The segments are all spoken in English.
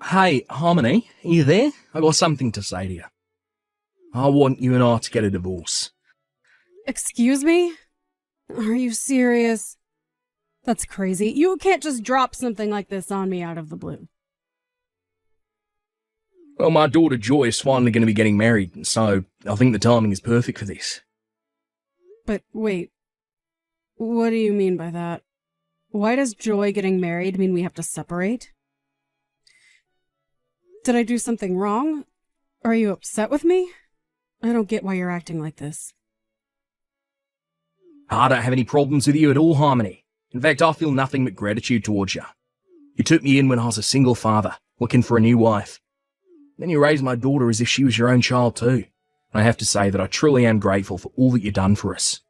Hey, Harmony, are you there? I got something to say to you. I want you and I to get a divorce. Excuse me? Are you serious? That's crazy. You can't just drop something like this on me out of the blue. Well, my daughter Joy is finally going to be getting married, so I think the timing is perfect for this. But wait, what do you mean by that? Why does Joy getting married mean we have to separate? Did I do something wrong? Are you upset with me? I don't get why you're acting like this. I don't have any problems with you at all, Harmony. In fact, I feel nothing but gratitude towards you. You took me in when I was a single father, looking for a new wife. Then you raised my daughter as if she was your own child too. And I have to say that I truly am grateful for all that you've done for us.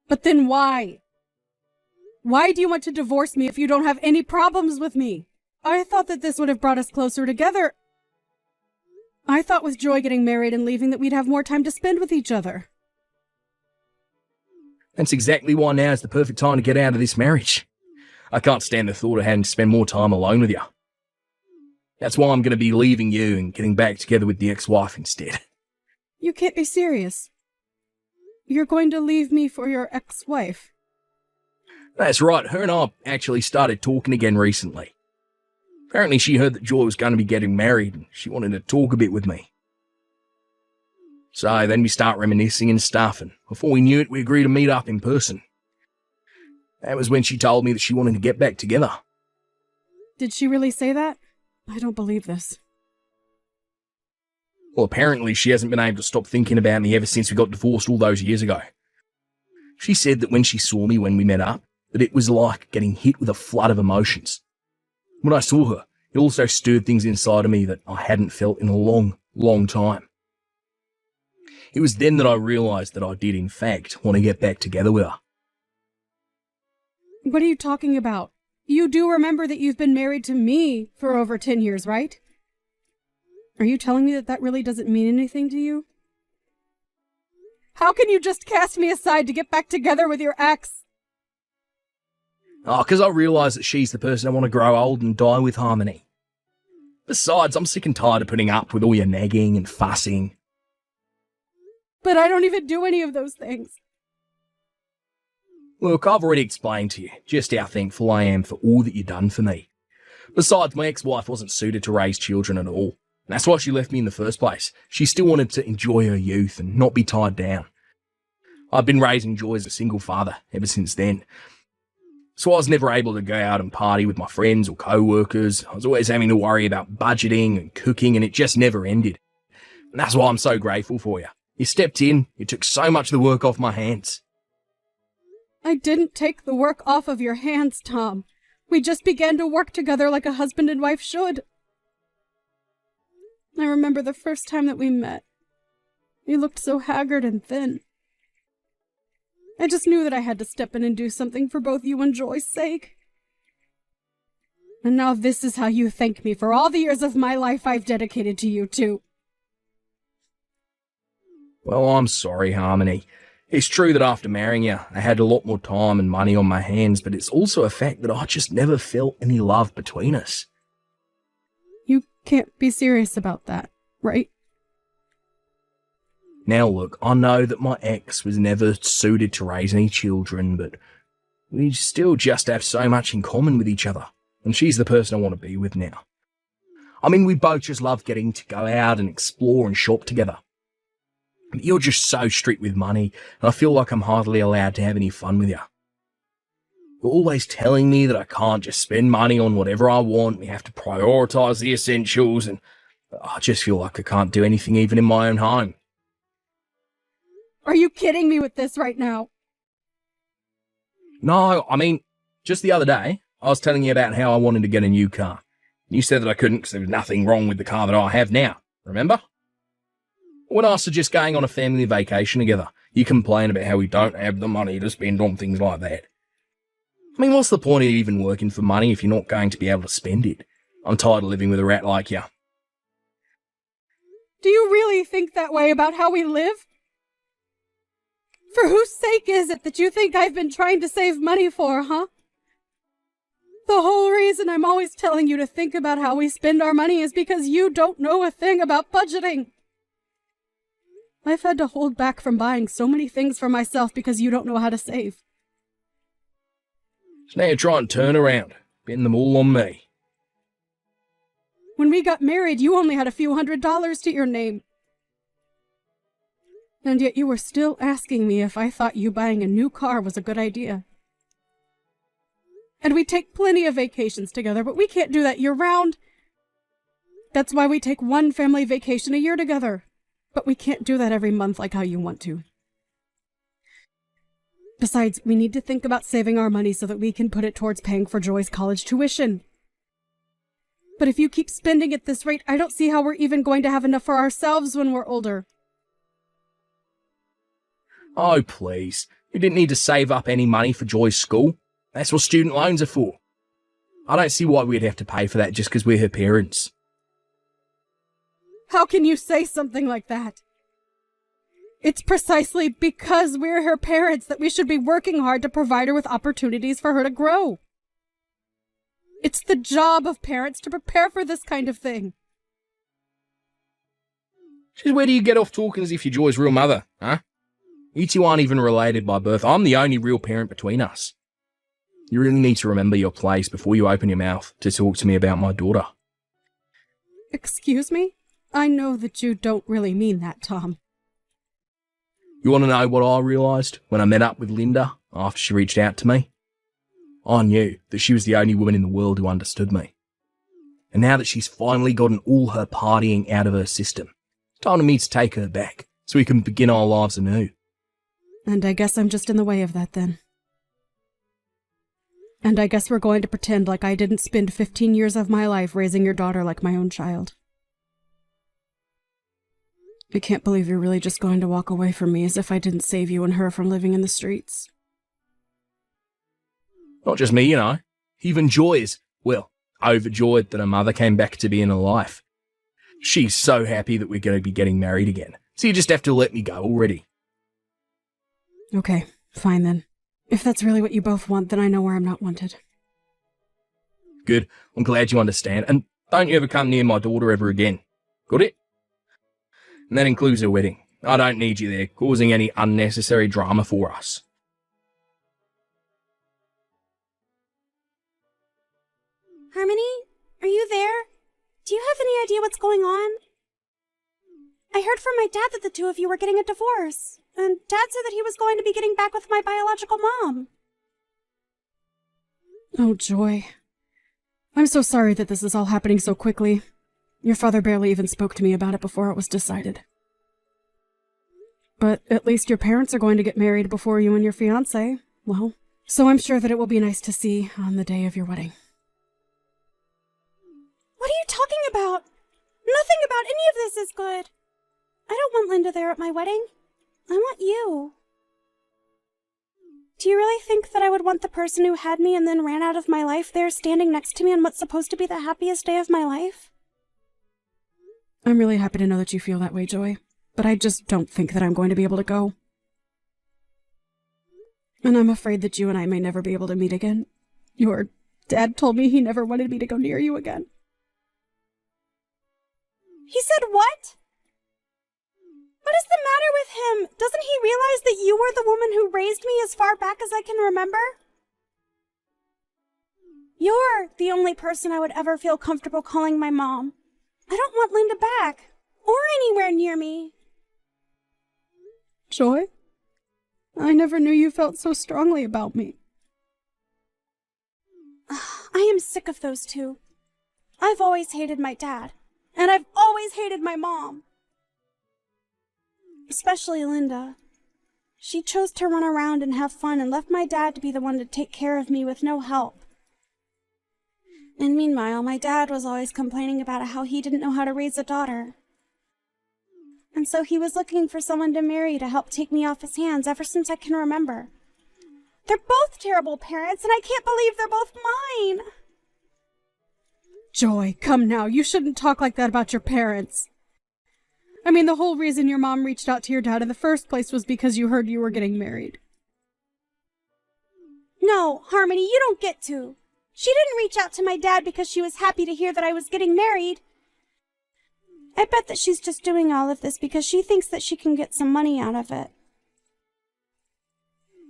But then why? Why do you want to divorce me if you don't have any problems with me? I thought that this would have brought us closer together. I thought with Joy getting married and leaving that we'd have more time to spend with each other. That's exactly why now is the perfect time to get out of this marriage. I can't stand the thought of having to spend more time alone with you. That's why I'm going to be leaving you and getting back together with the ex-wife instead. You can't be serious. You're going to leave me for your ex-wife? That's right, her and I actually started talking again recently. Apparently she heard that Joy was going to be getting married and she wanted to talk a bit with me. So then we start reminiscing and stuff, and before we knew it, we agreed to meet up in person. That was when she told me that she wanted to get back together. Did she really say that? I don't believe this. Well, apparently she hasn't been able to stop thinking about me ever since we got divorced all those years ago. She said that when she saw me when we met up, that it was like getting hit with a flood of emotions. When I saw her, it also stirred things inside of me that I hadn't felt in a long, long time. It was then that I realised that I did, in fact, want to get back together with her. What are you talking about? You do remember that you've been married to me for over 10 years, right? Are you telling me that that really doesn't mean anything to you? How can you just cast me aside to get back together with your ex? Oh, because I realise that she's the person I want to grow old and die with, Harmony. Besides, I'm sick and tired of putting up with all your nagging and fussing. But I don't even do any of those things. Look, I've already explained to you just how thankful I am for all that you've done for me. Besides, my ex-wife wasn't suited to raise children at all. And that's why she left me in the first place. She still wanted to enjoy her youth and not be tied down. I've been raising Joy as a single father ever since then. So I was never able to go out and party with my friends or co-workers. I was always having to worry about budgeting and cooking, and it just never ended. And that's why I'm so grateful for you. You stepped in, you took so much of the work off my hands. I didn't take the work off of your hands, Tom. We just began to work together like a husband and wife should. I remember the first time that we met. You looked so haggard and thin. I just knew that I had to step in and do something for both you and Joy's sake. And now this is how you thank me for all the years of my life I've dedicated to you two. Well, I'm sorry, Harmony. It's true that after marrying you, I had a lot more time and money on my hands, but it's also a fact that I just never felt any love between us. You can't be serious about that, right? Now look, I know that my ex was never suited to raise any children, but we still just have so much in common with each other, and she's the person I want to be with now. I mean, we both just love getting to go out and explore and shop together. But you're just so strict with money, and I feel like I'm hardly allowed to have any fun with you. You're always telling me that I can't just spend money on whatever I want, we have to prioritise the essentials, and I just feel like I can't do anything even in my own home. Are you kidding me with this right now? No, I mean, just the other day, I was telling you about how I wanted to get a new car. You said that I couldn't because there was nothing wrong with the car that I have now, remember? When I suggest going on a family vacation together, you complain about how we don't have the money to spend on things like that. I mean, what's the point of even working for money if you're not going to be able to spend it? I'm tired of living with a rat like you. Do you really think that way about how we live? For whose sake is it that you think I've been trying to save money for, huh? The whole reason I'm always telling you to think about how we spend our money is because you don't know a thing about budgeting. I've had to hold back from buying so many things for myself because you don't know how to save. So now you're trying to turn around, betting them all on me. When we got married, you only had a few $100s to your name. And yet you were still asking me if I thought you buying a new car was a good idea. And we take plenty of vacations together, but we can't do that year-round. That's why we take one family vacation a year together. But we can't do that every month like how you want to. Besides, we need to think about saving our money so that we can put it towards paying for Joy's college tuition. But if you keep spending at this rate, I don't see how we're even going to have enough for ourselves when we're older. Oh, please. You didn't need to save up any money for Joy's school. That's what student loans are for. I don't see why we'd have to pay for that just because we're her parents. How can you say something like that? It's precisely because we're her parents that we should be working hard to provide her with opportunities for her to grow. It's the job of parents to prepare for this kind of thing. Just where do you get off talking as if you're Joy's real mother, huh? You two aren't even related by birth. I'm the only real parent between us. You really need to remember your place before you open your mouth to talk to me about my daughter. Excuse me? I know that you don't really mean that, Tom. You want to know what I realised when I met up with Linda after she reached out to me? I knew that she was the only woman in the world who understood me. And now that she's finally gotten all her partying out of her system, it's time for me to take her back so we can begin our lives anew. And I guess I'm just in the way of that then. And I guess we're going to pretend like I didn't spend 15 years of my life raising your daughter like my own child. I can't believe you're really just going to walk away from me as if I didn't save you and her from living in the streets. Not just me, you know. Even Joy is, well, overjoyed that her mother came back to be in her life. She's so happy that we're going to be getting married again. So you just have to let me go already. Okay, fine then. If that's really what you both want, then I know where I'm not wanted. Good. I'm glad you understand. And don't you ever come near my daughter ever again. Got it? And that includes her wedding. I don't need you there, causing any unnecessary drama for us. Harmony, are you there? Do you have any idea what's going on? I heard from my dad that the two of you were getting a divorce, and Dad said that he was going to be getting back with my biological mom. Oh, Joy. I'm so sorry that this is all happening so quickly. Your father barely even spoke to me about it before it was decided. But at least your parents are going to get married before you and your fiancé. Well, so I'm sure that it will be nice to see on the day of your wedding. What are you talking about? Nothing about any of this is good. I don't want Linda there at my wedding. I want you. Do you really think that I would want the person who had me and then ran out of my life there standing next to me on what's supposed to be the happiest day of my life? I'm really happy to know that you feel that way, Joy. But I just don't think that I'm going to be able to go. And I'm afraid that you and I may never be able to meet again. Your dad told me he never wanted me to go near you again. He said what? What is the matter with him? Doesn't he realize that you were the woman who raised me as far back as I can remember? You're the only person I would ever feel comfortable calling my mom. I don't want Linda back, or anywhere near me. Joy? I never knew you felt so strongly about me. I am sick of those two. I've always hated my dad, and I've always hated my mom. Especially Linda. She chose to run around and have fun and left my dad to be the one to take care of me with no help. And meanwhile, my dad was always complaining about how he didn't know how to raise a daughter. And so he was looking for someone to marry to help take me off his hands ever since I can remember. They're both terrible parents, and I can't believe they're both mine. Joy, come now. You shouldn't talk like that about your parents. I mean, the whole reason your mom reached out to your dad in the first place was because you heard you were getting married. No, Harmony, you don't get to. She didn't reach out to my dad because she was happy to hear that I was getting married. I bet that she's just doing all of this because she thinks that she can get some money out of it.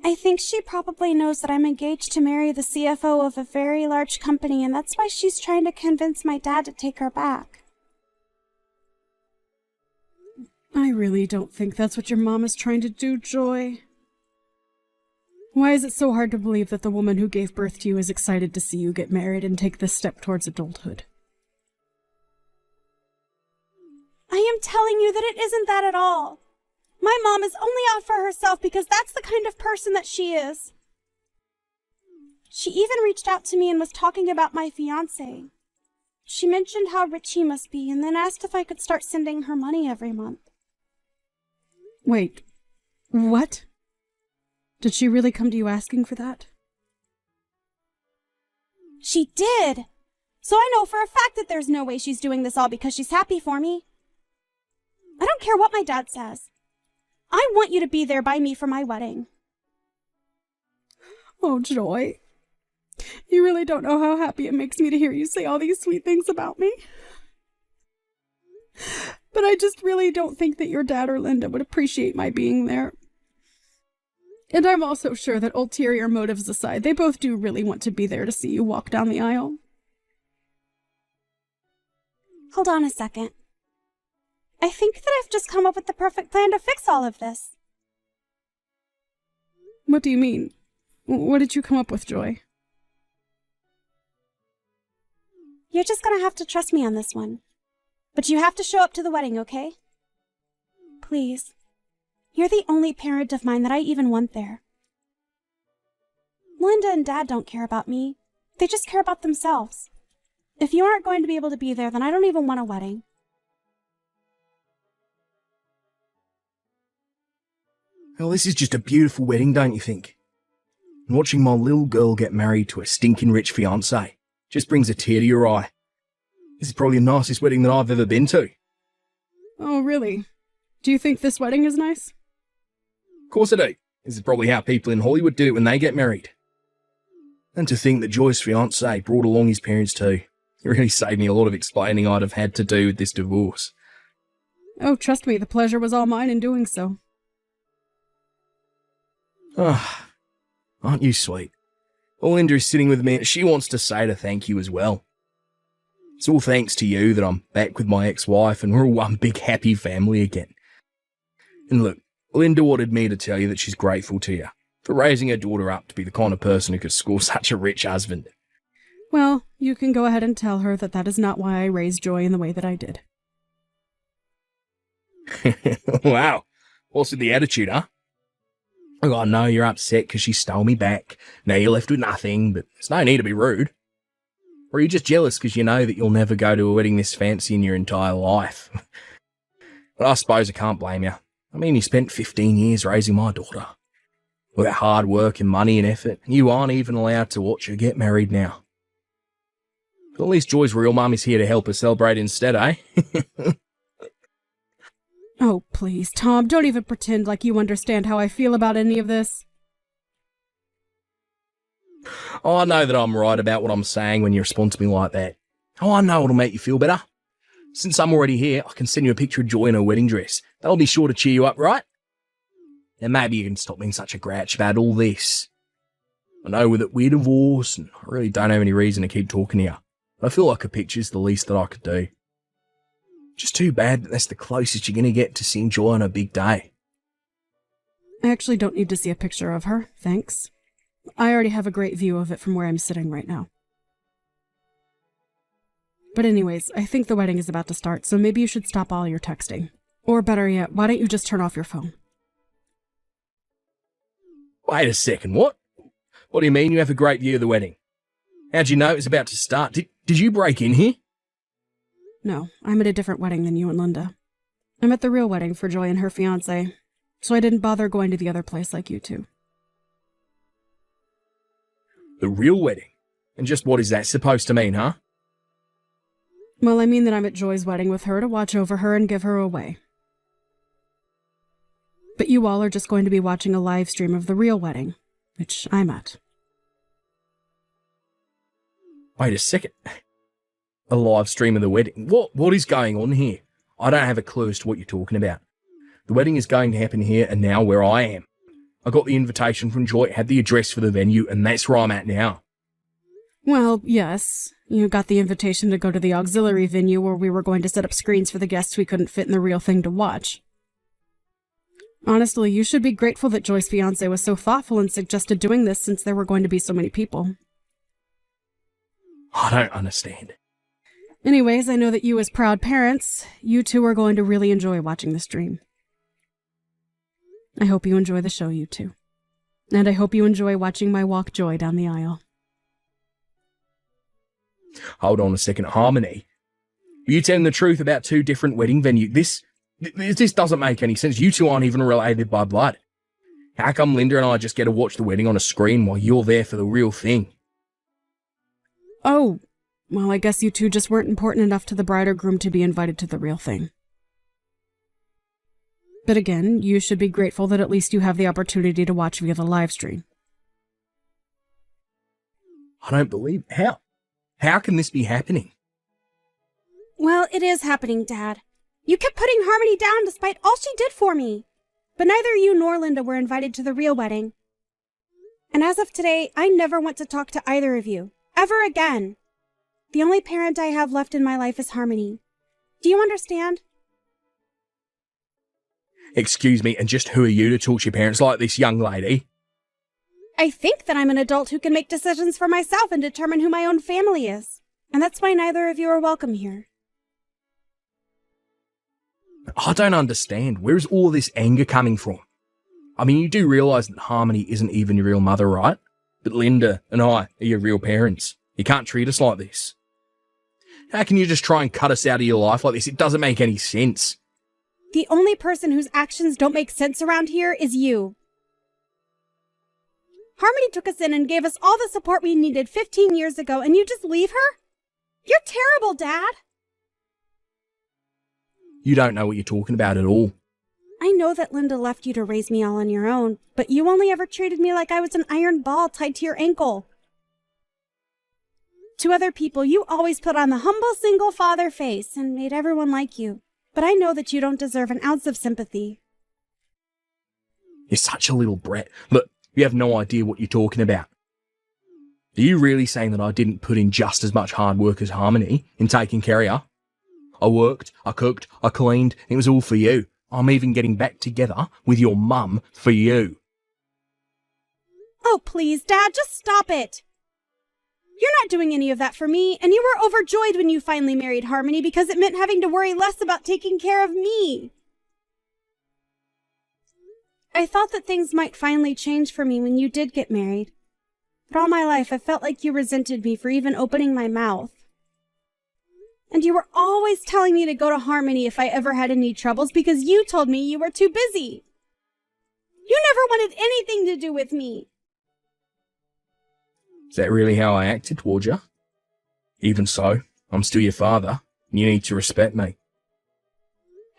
I think she probably knows that I'm engaged to marry the CFO of a very large company, and that's why she's trying to convince my dad to take her back. I really don't think that's what your mom is trying to do, Joy. Why is it so hard to believe that the woman who gave birth to you is excited to see you get married and take this step towards adulthood? I am telling you that it isn't that at all. My mom is only out for herself because that's the kind of person that she is. She even reached out to me and was talking about my fiancé. She mentioned how rich he must be and then asked if I could start sending her money every month. Wait, what? Did she really come to you asking for that? She did! So I know for a fact that there's no way she's doing this all because she's happy for me. I don't care what my dad says. I want you to be there by me for my wedding. Oh, Joy. You really don't know how happy it makes me to hear you say all these sweet things about me. But I just really don't think that your dad or Linda would appreciate my being there. And I'm also sure that ulterior motives aside, they both do really want to be there to see you walk down the aisle. Hold on a second. I think that I've just come up with the perfect plan to fix all of this. What do you mean? What did you come up with, Joy? You're just gonna have to trust me on this one. But you have to show up to the wedding, okay? Please. You're the only parent of mine that I even want there. Linda and Dad don't care about me. They just care about themselves. If you aren't going to be able to be there, then I don't even want a wedding. Well, this is just a beautiful wedding, don't you think? And watching my little girl get married to a stinking rich fiancé just brings a tear to your eye. This is probably the nicest wedding that I've ever been to. Oh, really? Do you think this wedding is nice? Of course I do. This is probably how people in Hollywood do it when they get married. And to think that Joy's fiancé brought along his parents too. It really saved me a lot of explaining I'd have had to do with this divorce. Oh, trust me, the pleasure was all mine in doing so. Ah, aren't you sweet? Linda is sitting with me and she wants to say to thank you as well. It's all thanks to you that I'm back with my ex-wife and we're all one big happy family again. And look, Linda wanted me to tell you that she's grateful to you for raising her daughter up to be the kind of person who could score such a rich husband. Well, you can go ahead and tell her that that is not why I raised Joy in the way that I did. Wow, what's with the attitude, huh? Oh, I know you're upset because she stole me back. Now you're left with nothing, but there's no need to be rude. Or are you just jealous because you know that you'll never go to a wedding this fancy in your entire life? But I suppose I can't blame you. I mean, you spent 15 years raising my daughter. All that hard work and money and effort, and you aren't even allowed to watch her get married now. But at least Joy's real mum is here to help her celebrate instead, eh? Oh, please, Tom, don't even pretend like you understand how I feel about any of this. Oh, I know that I'm right about what I'm saying when you respond to me like that. Oh, I know it'll make you feel better. Since I'm already here, I can send you a picture of Joy in her wedding dress. That'll be sure to cheer you up, right? And maybe you can stop being such a grouch about all this. I know that we're divorced, and I really don't have any reason to keep talking to you. I feel like a picture's the least that I could do. Just too bad that that's the closest you're going to get to seeing Joy on a big day. I actually don't need to see a picture of her, thanks. I already have a great view of it from where I'm sitting right now. But anyways, I think the wedding is about to start, so maybe you should stop all your texting. Or better yet, why don't you just turn off your phone? Wait a second, what? What do you mean you have a great view of the wedding? How'd you know it was about to start? Did you break in here? No, I'm at a different wedding than you and Linda. I'm at the real wedding for Joy and her fiancé, so I didn't bother going to the other place like you two. The real wedding? And just what is that supposed to mean, huh? Well, I mean that I'm at Joy's wedding with her to watch over her and give her away. But you all are just going to be watching a live stream of the real wedding, which I'm at. Wait a second. A live stream of the wedding? What is going on here? I don't have a clue as to what you're talking about. The wedding is going to happen here and now where I am. I got the invitation from Joy, had the address for the venue, and that's where I'm at now. Well, yes. You got the invitation to go to the auxiliary venue where we were going to set up screens for the guests we couldn't fit in the real thing to watch. Honestly, you should be grateful that Joy's fiancé was so thoughtful and suggested doing this since there were going to be so many people. I don't understand. Anyways, I know that you as proud parents, you two are going to really enjoy watching the stream. I hope you enjoy the show, you two. And I hope you enjoy watching my walk Joy down the aisle. Hold on a second, Harmony. Are you telling the truth about two different wedding venues? This doesn't make any sense. You two aren't even related by blood. How come Linda and I just get to watch the wedding on a screen while you're there for the real thing? Oh, well, I guess you two just weren't important enough to the bride or groom to be invited to the real thing. But again, you should be grateful that at least you have the opportunity to watch via the live stream. I don't believe how. How can this be happening? Well, it is happening, Dad. You kept putting Harmony down despite all she did for me. But neither you nor Linda were invited to the real wedding. And as of today, I never want to talk to either of you. Ever again. The only parent I have left in my life is Harmony. Do you understand? Excuse me, and just who are you to talk to your parents like this, young lady? I think that I'm an adult who can make decisions for myself and determine who my own family is. And that's why neither of you are welcome here. I don't understand. Where is all this anger coming from? I mean, you do realise that Harmony isn't even your real mother, right? But Linda and I are your real parents. You can't treat us like this. How can you just try and cut us out of your life like this? It doesn't make any sense. The only person whose actions don't make sense around here is you. Harmony took us in and gave us all the support we needed 15 years ago, and you just leave her? You're terrible, Dad. You don't know what you're talking about at all. I know that Linda left you to raise me all on your own, but you only ever treated me like I was an iron ball tied to your ankle. To other people, you always put on the humble single father face and made everyone like you. But I know that you don't deserve an ounce of sympathy. You're such a little brat. Look, you have no idea what you're talking about. Are you really saying that I didn't put in just as much hard work as Harmony in taking care of you? I worked, I cooked, I cleaned, and it was all for you. I'm even getting back together with your mum for you. Oh, please, Dad, just stop it. You're not doing any of that for me, and you were overjoyed when you finally married Harmony because it meant having to worry less about taking care of me. I thought that things might finally change for me when you did get married. But all my life, I felt like you resented me for even opening my mouth. And you were always telling me to go to Harmony if I ever had any troubles because you told me you were too busy. You never wanted anything to do with me. Is that really how I acted towards you? Even so, I'm still your father, and you need to respect me.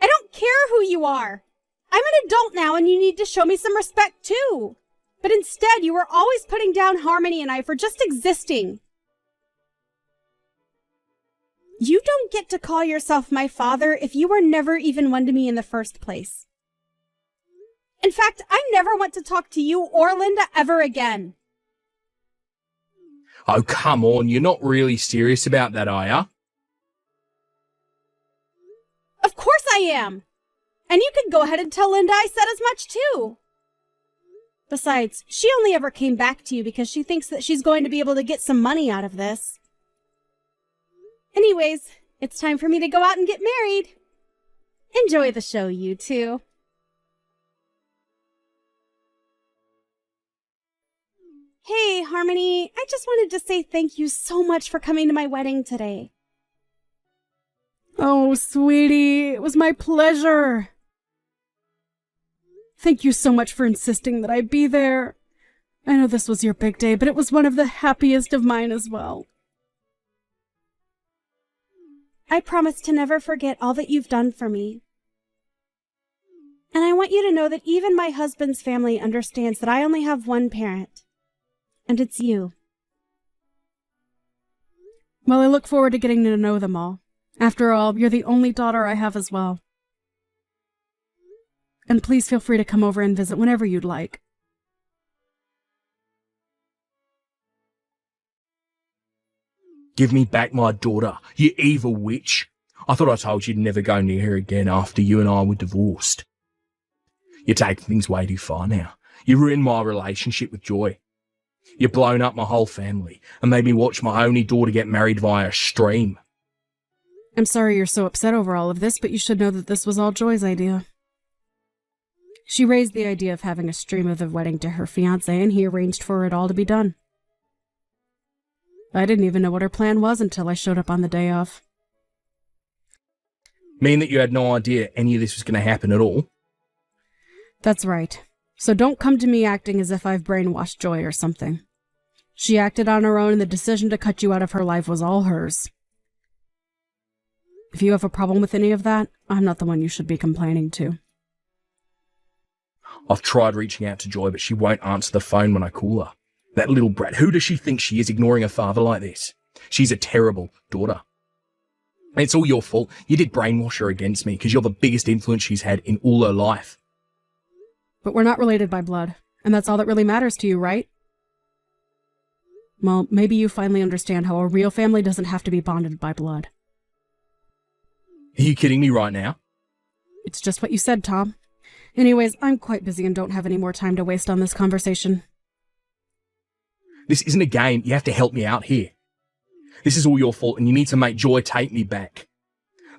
I don't care who you are. I'm an adult now, and you need to show me some respect, too. But instead, you were always putting down Harmony and I for just existing. You don't get to call yourself my father if you were never even one to me in the first place. In fact, I never want to talk to you or Linda ever again. Oh, come on, you're not really serious about that, are ya? Of course I am. And you can go ahead and tell Linda I said as much, too. Besides, she only ever came back to you because she thinks that she's going to be able to get some money out of this. Anyways, it's time for me to go out and get married. Enjoy the show, you two. Hey, Harmony, I just wanted to say thank you so much for coming to my wedding today. Oh, sweetie, it was my pleasure. Thank you so much for insisting that I be there. I know this was your big day, but it was one of the happiest of mine as well. I promise to never forget all that you've done for me. And I want you to know that even my husband's family understands that I only have one parent. And it's you. Well, I look forward to getting to know them all. After all, you're the only daughter I have as well. And please feel free to come over and visit whenever you'd like. Give me back my daughter, you evil witch. I thought I told you to never go near her again after you and I were divorced. You're taking things way too far now. You ruined my relationship with Joy. You've blown up my whole family and made me watch my only daughter get married via a stream. I'm sorry you're so upset over all of this, but you should know that this was all Joy's idea. She raised the idea of having a stream of the wedding to her fiancé, and he arranged for it all to be done. I didn't even know what her plan was until I showed up on the day of. Mean that you had no idea any of this was going to happen at all? That's right. So don't come to me acting as if I've brainwashed Joy or something. She acted on her own, and the decision to cut you out of her life was all hers. If you have a problem with any of that, I'm not the one you should be complaining to. I've tried reaching out to Joy, but she won't answer the phone when I call her. That little brat, who does she think she is, ignoring her father like this? She's a terrible daughter. It's all your fault. You did brainwash her against me because you're the biggest influence she's had in all her life. But we're not related by blood, and that's all that really matters to you, right? Well, maybe you finally understand how a real family doesn't have to be bonded by blood. Are you kidding me right now? It's just what you said, Tom. Anyways, I'm quite busy and don't have any more time to waste on this conversation. This isn't a game. You have to help me out here. This is all your fault, and you need to make Joy take me back.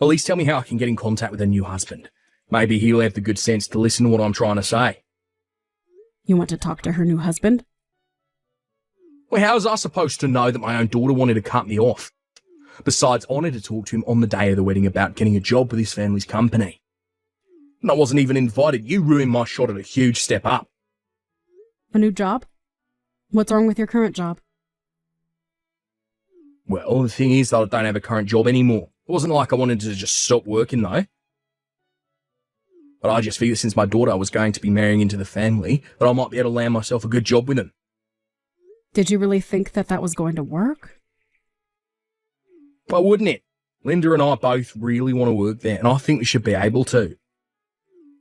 At least tell me how I can get in contact with her new husband. Maybe he'll have the good sense to listen to what I'm trying to say. You want to talk to her new husband? Well, how was I supposed to know that my own daughter wanted to cut me off? Besides, I wanted to talk to him on the day of the wedding about getting a job with his family's company. And I wasn't even invited. You ruined my shot at a huge step up. A new job? What's wrong with your current job? Well, the thing is that I don't have a current job anymore. It wasn't like I wanted to just stop working, though. But I just figured since my daughter was going to be marrying into the family, that I might be able to land myself a good job with them. Did you really think that that was going to work? Why wouldn't it? Linda and I both really want to work there, and I think we should be able to.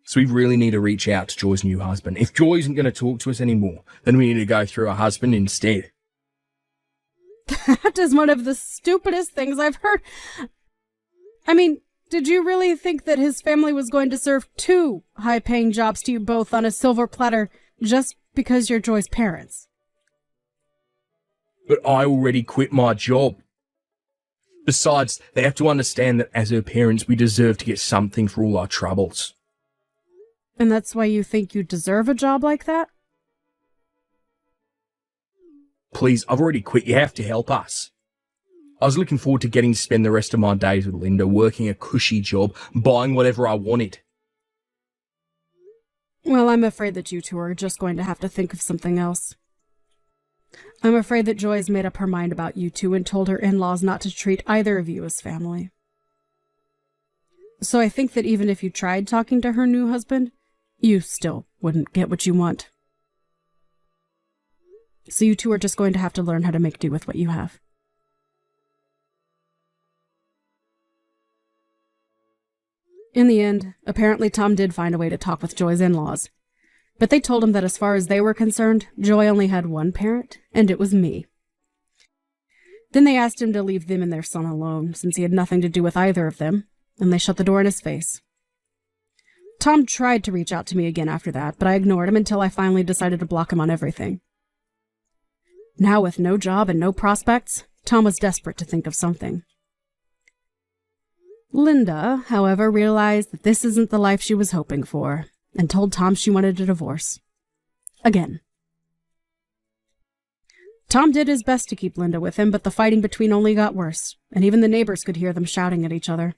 So we really need to reach out to Joy's new husband. If Joy isn't going to talk to us anymore, then we need to go through her husband instead. That is one of the stupidest things I've heard. I mean, did you really think that his family was going to serve 2 high-paying jobs to you both on a silver platter just because you're Joy's parents? But I already quit my job. Besides, they have to understand that as her parents, we deserve to get something for all our troubles. And that's why you think you deserve a job like that? Please, I've already quit. You have to help us. I was looking forward to getting to spend the rest of my days with Linda, working a cushy job, buying whatever I wanted. Well, I'm afraid that you two are just going to have to think of something else. I'm afraid that Joy has made up her mind about you two and told her in-laws not to treat either of you as family. So I think that even if you tried talking to her new husband, you still wouldn't get what you want. So you two are just going to have to learn how to make do with what you have. In the end, apparently Tom did find a way to talk with Joy's in-laws. But they told him that as far as they were concerned, Joy only had one parent, and it was me. Then they asked him to leave them and their son alone, since he had nothing to do with either of them, and they shut the door in his face. Tom tried to reach out to me again after that, but I ignored him until I finally decided to block him on everything. Now with no job and no prospects, Tom was desperate to think of something. Linda, however, realized that this isn't the life she was hoping for, and told Tom she wanted a divorce. Again. Tom did his best to keep Linda with him, but the fighting between only got worse, and even the neighbors could hear them shouting at each other.